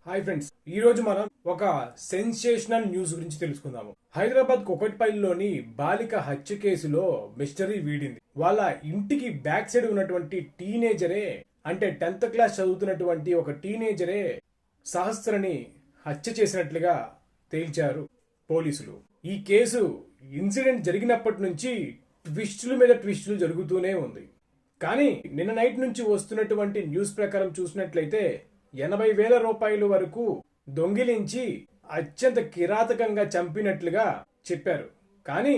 Hi friends, ఈ రోజు మనం ఒక సెన్సేషనల్ న్యూస్ గురించి తెలుసుకుందాము. హైదరాబాద్ కుకట్పల్లిలోని బాలిక హత్య కేసులో మిస్టరీ వీడింది. వాళ్ళ ఇంటికి బ్యాక్ సైడ్ ఉన్నటువంటి టీనేజరే, అంటే 10th క్లాస్ చదువుతున్నటువంటి ఒక టీనేజరే సహస్రని హత్య చేసినట్లుగా తేల్చారు పోలీసులు. ఈ కేసు ఇన్సిడెంట్ జరిగినప్పటి నుంచి ట్విస్టుల మీద ట్విస్టులు జరుగుతూనే ఉంది. కానీ నిన్న నైట్ నుంచి వస్తున్నటువంటి న్యూస్ ప్రకారం చూసినట్లయితే 80,000 రూపాయల వరకు దొంగిలించి అత్యంత కిరాతకంగా చంపినట్లుగా చెప్పారు. కానీ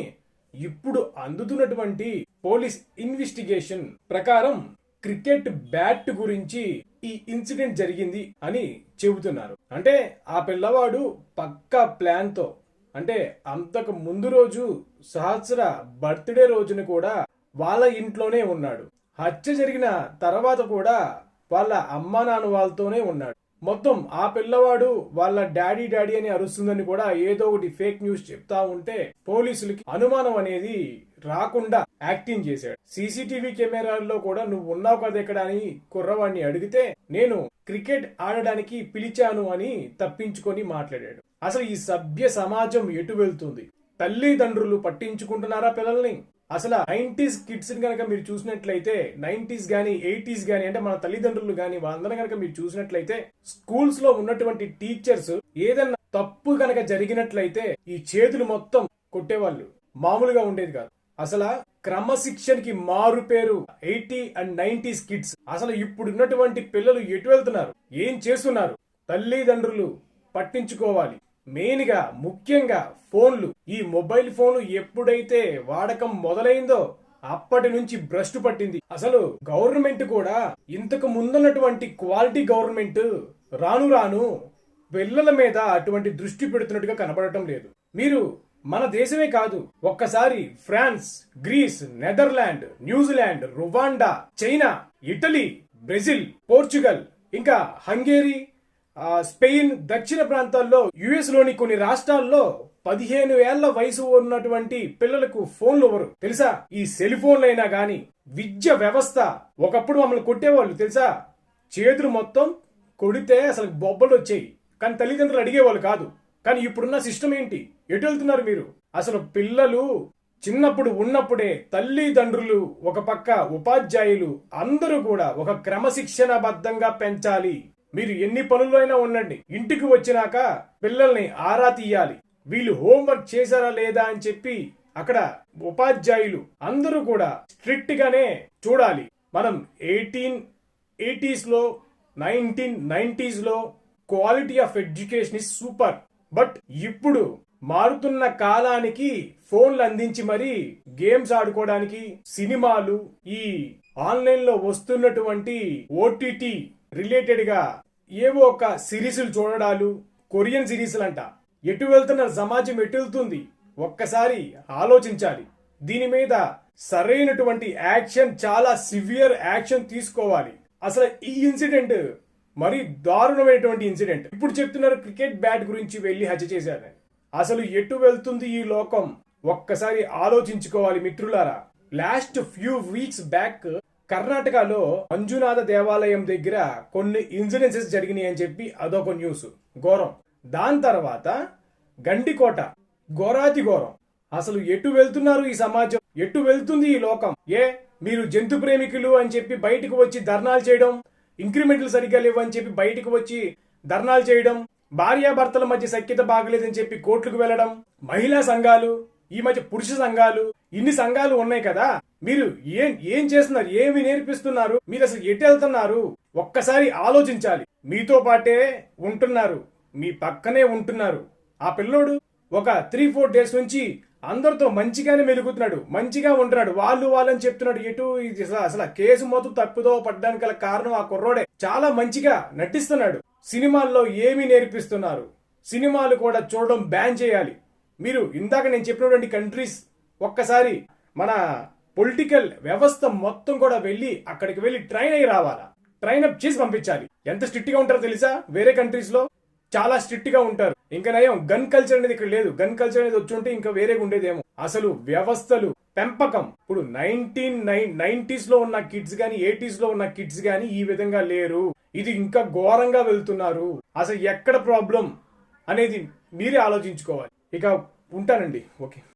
ఇప్పుడు అందుతున్నటువంటి పోలీస్ ఇన్వెస్టిగేషన్ ప్రకారం క్రికెట్ బ్యాట్ గురించి ఈ ఇన్సిడెంట్ జరిగింది అని చెబుతున్నారు. అంటే ఆ పిల్లవాడు పక్కా ప్లాన్ తో, అంటే అంతకు ముందు రోజు సహస్ర బర్త్డే రోజున కూడా వాళ్ళ ఇంట్లోనే ఉన్నాడు. హత్య జరిగిన తర్వాత కూడా వాళ్ళ అమ్మా నాన్న వాళ్ళతోనే ఉన్నాడు. మొత్తం ఆ పిల్లవాడు వాళ్ళ డాడీ డాడీ అని అరుస్తుందని కూడా ఏదో ఒకటి ఫేక్ న్యూస్ చెప్తా ఉంటే పోలీసులకి అనుమానం అనేది రాకుండా యాక్టింగ్ చేశాడు. సీసీటీవీ కెమెరాల్లో కూడా నువ్వు ఉన్నావు కదా ఇక్కడ అని కుర్రవాడిని అడిగితే నేను క్రికెట్ ఆడడానికి పిలిచాను అని తప్పించుకొని మాట్లాడాడు. అసలు ఈ సభ్య సమాజం ఎటు వెళ్తుంది? తల్లిదండ్రులు పట్టించుకుంటున్నారా పిల్లల్ని? అసలు 90s కిడ్స్ కనుక మీరు చూసినట్లయితే 90s గానీ 80s గానీ, అంటే మన తల్లిదండ్రులు గానీ వాళ్ళందరూ కనుక మీరు చూసినట్లయితే స్కూల్స్ లో ఉన్నటువంటి టీచర్స్ ఏదన్నా తప్పు కనుక జరిగినట్లయితే ఈ చేతులు మొత్తం కొట్టేవాళ్ళు. మామూలుగా ఉండేది కాదు. అసలు క్రమశిక్షణకి మారు పేరు 80 అండ్ 90s కిడ్స్. అసలు ఇప్పుడున్నటువంటి పిల్లలు ఎటు వెళ్తున్నారు, ఏం చేస్తున్నారు? తల్లిదండ్రులు పట్టించుకోవాలి. మెయిన్ గా ముఖ్యంగా ఫోన్లు, ఈ మొబైల్ ఫోన్ ఎప్పుడైతే వాడకం మొదలైందో అప్పటి నుంచి భ్రష్టు పట్టింది. అసలు గవర్నమెంట్ కూడా ఇంతకు ముందున్నటువంటి క్వాలిటీ గవర్నమెంట్ రాను రాను పిల్లల మీద అటువంటి దృష్టి పెడుతున్నట్టుగా కనబడటం లేదు. మీరు మన దేశమే కాదు, ఒక్కసారి France, Greece, Netherland, New Zealand, Rwanda, China, Italy, Brazil, Portugal, ఇంకా హంగేరీ, స్పెయిన్, దక్షిణ ప్రాంతాల్లో, యుఎస్ లోని కొన్ని రాష్ట్రాల్లో 15 ఏళ్ల వయసు ఉన్నటువంటి పిల్లలకు ఫోన్లు ఎవరు తెలుసా? ఈ సెల్ ఫోన్లైనా గాని విద్య వ్యవస్థ ఒకప్పుడు మమ్మల్ని కొట్టేవాళ్ళు తెలుసా? చేతులు మొత్తం కొడితే అసలు బొబ్బలు వచ్చాయి, కానీ తల్లిదండ్రులు అడిగేవాళ్ళు కాదు. కానీ ఇప్పుడున్న సిస్టమ్ ఏంటి? ఎటు వెళ్తున్నారు మీరు? అసలు పిల్లలు చిన్నప్పుడు ఉన్నప్పుడే తల్లిదండ్రులు, ఒక పక్క ఉపాధ్యాయులు అందరూ కూడా ఒక క్రమశిక్షణబద్ధంగా పెంచాలి. మీరు ఎన్ని పనుల్లో అయినా ఉండండి, ఇంటికి వచ్చినాక పిల్లల్ని ఆరా తీయాలి. వీళ్ళు హోంవర్క్ చేశారా లేదా అని చెప్పి అక్కడ ఉపాధ్యాయులు అందరూ కూడా స్ట్రిక్ట్ గానే చూడాలి. మనం 1880s లో 1990s లో quality of education is super. But ఇప్పుడు మారుతున్న కాలానికి ఫోన్లు అందించి మరి గేమ్స్ ఆడుకోవడానికి, సినిమాలు, ఈ ఆన్లైన్ లో వస్తున్నటువంటి ఓటీటీ రిలేటెడ్ గా ఏవో ఒక సిరీస్లు చూడడాలు, కొరియన్ సిరీస్లు అంట. ఎటు వెళ్తున్న సమాజం ఎటు వెళ్తుంది ఒక్కసారి ఆలోచించాలి. దీని మీద సరైనటువంటి యాక్షన్, చాలా సివియర్ యాక్షన్ తీసుకోవాలి. అసలు ఈ ఇన్సిడెంట్ మరి దారుణమైనటువంటి ఇన్సిడెంట్. ఇప్పుడు చెప్తున్నారు క్రికెట్ బ్యాట్ గురించి వెళ్లి హత్య చేశారని. అసలు ఎటు వెళ్తుంది ఈ లోకం ఒక్కసారి ఆలోచించుకోవాలి మిత్రులారా. లాస్ట్ ఫ్యూ వీక్స్ బ్యాక్ కర్ణాటకలో మంజునాథ దేవాలయం దగ్గర కొన్ని ఇన్సిడెన్సెస్ జరిగినాయి అని చెప్పి అదొక న్యూస్, ఘోరం. దాని తర్వాత గండికోట, ఘోరాతి ఘోరం. అసలు ఎటు వెళ్తున్నారు ఈ సమాజం, ఎటు వెళ్తుంది ఈ లోకం? మీరు జంతు ప్రేమికులు అని చెప్పి బయటకు వచ్చి ధర్నాలు చేయడం, ఇంక్రిమెంట్లు సరిగ్గా లేవని చెప్పి బయటకు వచ్చి ధర్నాలు చేయడం, భార్యాభర్తల మధ్య సఖ్యత బాగలేదని చెప్పి కోర్టుకు వెళ్లడం, మహిళా సంఘాలు, ఈ మధ్య పురుష సంఘాలు, ఇన్ని సంఘాలు ఉన్నాయి కదా. మీరు ఏం చేస్తున్నారు? ఏమి నేర్పిస్తున్నారు? మీరు అసలు ఎటు వెళ్తున్నారు? ఒక్కసారి ఆలోచించాలి. మీతో పాటే ఉంటున్నారు, మీ పక్కనే ఉంటున్నారు. ఆ పిల్లోడు ఒక 3-4 డేస్ నుంచి అందరితో మంచిగానే మెలుగుతున్నాడు, మంచిగా ఉంటున్నాడు, వాళ్ళని చెప్తున్నాడు. ఎటు అసలు కేసు మొత్తం తప్పుదో పడ్డానికి గల కారణం ఆ కుర్రోడే. చాలా మంచిగా నటిస్తున్నాడు. సినిమాల్లో ఏమి నేర్పిస్తున్నారు? సినిమాలు కూడా చూడడం బ్యాన్ చేయాలి. మీరు ఇందాక నేను చెప్పినటువంటి కంట్రీస్, ఒక్కసారి మన పొలిటికల్ వ్యవస్థ మొత్తం కూడా వెళ్ళి అక్కడికి వెళ్ళి ట్రైన్ అయ్యి రావాలా, ట్రైన్ అప్ చేసి పంపించాలి. ఎంత స్ట్రిక్ట్ గా ఉంటారో తెలుసా వేరే కంట్రీస్ లో? చాలా స్ట్రిక్ట్ గా ఉంటారు. ఇంకా నయం గన్ కల్చర్ అనేది ఇక్కడ లేదు. గన్ కల్చర్ అనేది వచ్చి ఉంటే ఇంకా వేరేగా ఉండేదేమో. అసలు వ్యవస్థలు, పెంపకం ఇప్పుడు 1990s లో ఉన్న కిడ్స్ గానీ 80s లో ఉన్న కిడ్స్ గానీ ఈ విధంగా లేరు. ఇది ఇంకా ఘోరంగా వెళ్తున్నారు. అసలు ఎక్కడ ప్రాబ్లం అనేది మీరే ఆలోచించుకోవాలి. ఇక ఉంటానండి. ఓకే.